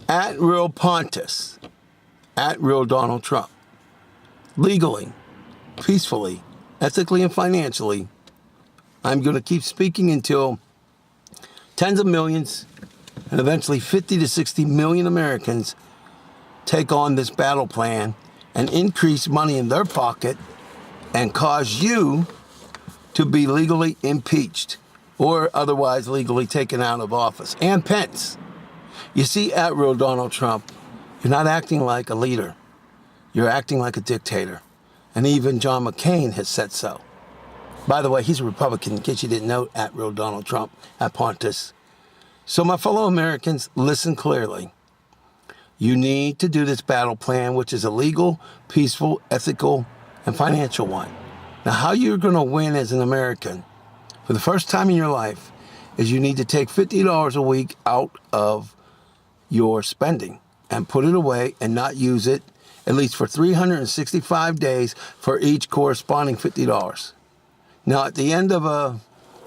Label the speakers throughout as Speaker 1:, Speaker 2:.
Speaker 1: At Real Pontus, at Real Donald Trump, legally, peacefully, ethically, and financially, I'm going to keep speaking until tens of millions and eventually 50 to 60 million Americans take on this battle plan and increase money in their pocket and cause you to be legally impeached or otherwise legally taken out of office. And Pence. You see, at Real Donald Trump, you're not acting like a leader. You're acting like a dictator. And even John McCain has said so. By the way, he's a Republican, in case you didn't know, at Real Donald Trump, at Pontus. So my fellow Americans, listen clearly. You need to do this battle plan, which is a legal, peaceful, ethical, and financial one. Now, how you're going to win as an American for the first time in your life is you need to take $50 a week out of your spending and put it away and not use it at least for 365 days for each corresponding $50. Now, at the end of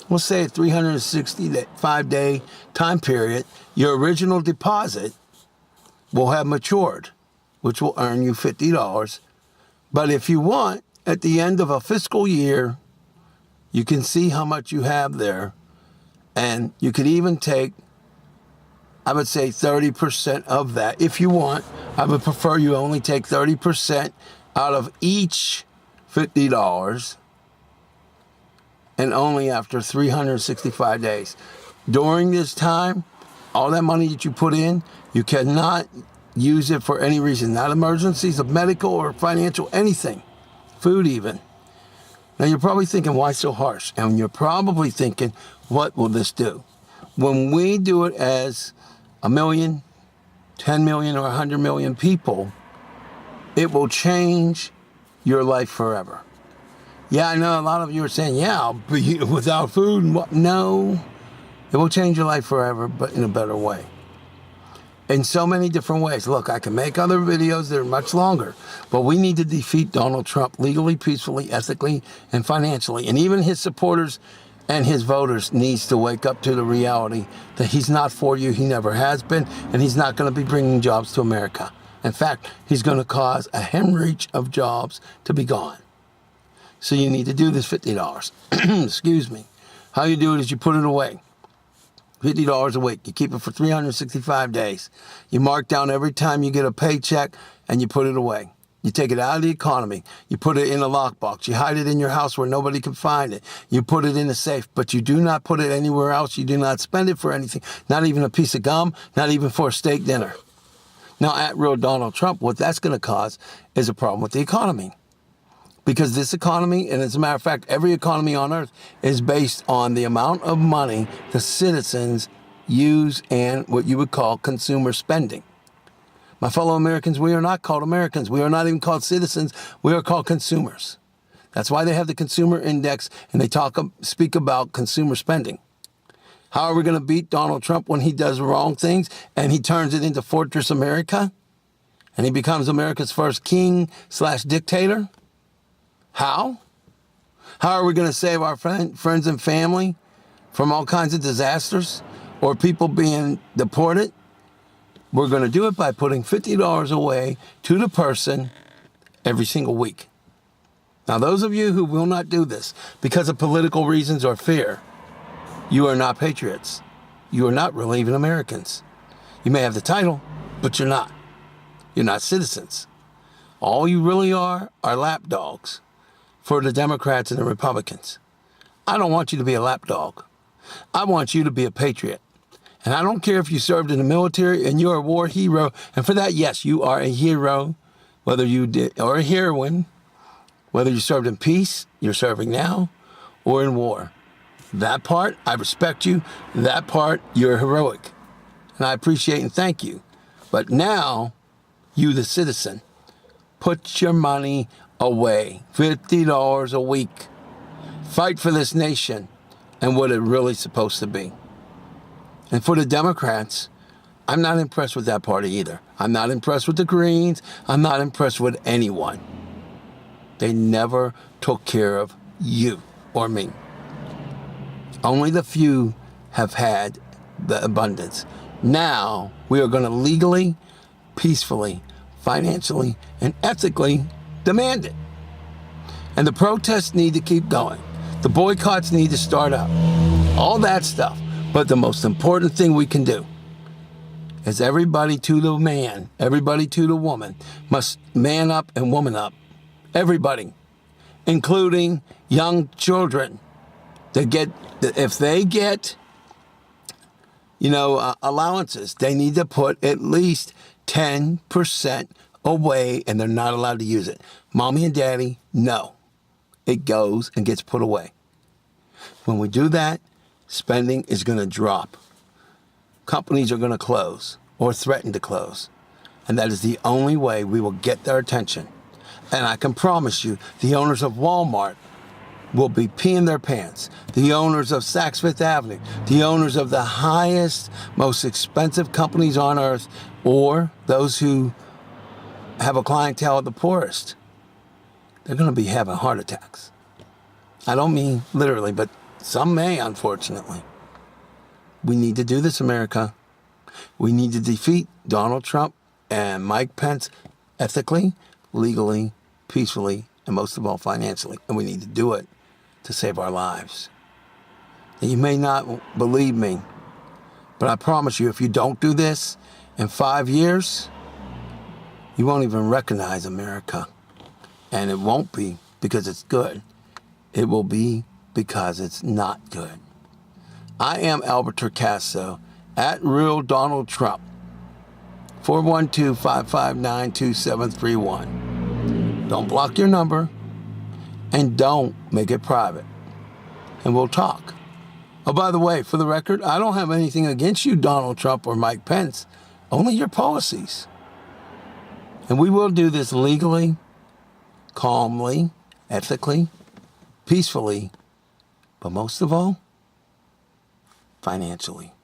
Speaker 1: let's say a 365-day time period, your original deposit will have matured, which will earn you $50. But if you want, at the end of a fiscal year, you can see how much you have there. And you could even take, I would say, 30% of that. If you want, I would prefer you only take 30% out of each $50 and only after 365 days. During this time, all that money that you put in, you cannot use it for any reason, not emergencies of medical or financial, anything, food even. Now you're probably thinking, why so harsh? And you're probably thinking, what will this do? When we do it as 1 million, 10 million, or 100 million people, it will change your life forever. Yeah, I know a lot of you are saying, yeah, I'll be without food. No, it will change your life forever, but in a better way. In so many different ways. Look, I can make other videos that are much longer, but we need to defeat Donald Trump legally, peacefully, ethically, and financially. And even his supporters and his voters needs to wake up to the reality that he's not for you, he never has been, and he's not going to be bringing jobs to America. In fact, he's going to cause a hemorrhage of jobs to be gone. So you need to do this $50. Excuse me. How you do it is you put it away. $50 a week. You keep it for 365 days. You mark down every time you get a paycheck and you put it away. You take it out of the economy. You put it in a lockbox. You hide it in your house where nobody can find it. You put it in a safe, but you do not put it anywhere else. You do not spend it for anything, not even a piece of gum, not even for a steak dinner. Now, at Real Donald Trump, what that's going to cause is a problem with the economy. Because this economy, and as a matter of fact, every economy on earth is based on the amount of money the citizens use and what you would call consumer spending. My fellow Americans, we are not called Americans. We are not even called citizens. We are called consumers. That's why they have the consumer index and they speak about consumer spending. How are we going to beat Donald Trump when he does wrong things and he turns it into Fortress America and he becomes America's first king/dictator? How? How are we going to save our friends and family from all kinds of disasters or people being deported? We're going to do it by putting $50 away to the person every single week. Now, those of you who will not do this because of political reasons or fear, you are not patriots. You are not really even Americans. You may have the title, but you're not. You're not citizens. All you really are lapdogs for the Democrats and the Republicans. I don't want you to be a lapdog. I want you to be a patriot. And I don't care if you served in the military and you're a war hero. And for that, yes, you are a hero, whether you did, or a heroine, whether you served in peace, you're serving now, or in war. That part, I respect you. That part, you're heroic. And I appreciate and thank you. But now, you the citizen, put your money away. $50 a week. Fight for this nation and what it's really supposed to be. And for the Democrats, I'm not impressed with that party either. I'm not impressed with the Greens. I'm not impressed with anyone. They never took care of you or me. Only the few have had the abundance. Now we are going to legally, peacefully, financially, and ethically demand it. And the protests need to keep going. The boycotts need to start up. All that stuff. But the most important thing we can do is everybody to the man, everybody to the woman must man up and woman up. Everybody, including young children, if they get allowances, they need to put at least 10% away, and they're not allowed to use it. Mommy and daddy, no. It goes and gets put away. When we do that, spending is going to drop. Companies are going to close or threaten to close. And that is the only way we will get their attention. And I can promise you, the owners of Walmart will be peeing their pants. The owners of Saks Fifth Avenue, the owners of the highest, most expensive companies on earth, or those who have a clientele of the poorest, they're going to be having heart attacks. I don't mean literally, but some may, unfortunately. We need to do this, America. We need to defeat Donald Trump and Mike Pence ethically, legally, peacefully, and most of all, financially. And we need to do it to save our lives. And you may not believe me, but I promise you, if you don't do this in 5 years, you won't even recognize America. And it won't be because it's good. It will be because it's not good. I am Albert Torcaso at Real Donald Trump. 412-559-2731. Don't block your number and don't make it private. And we'll talk. Oh, by the way, for the record, I don't have anything against you, Donald Trump or Mike Pence, only your policies. And we will do this legally, calmly, ethically, peacefully, but most of all, financially.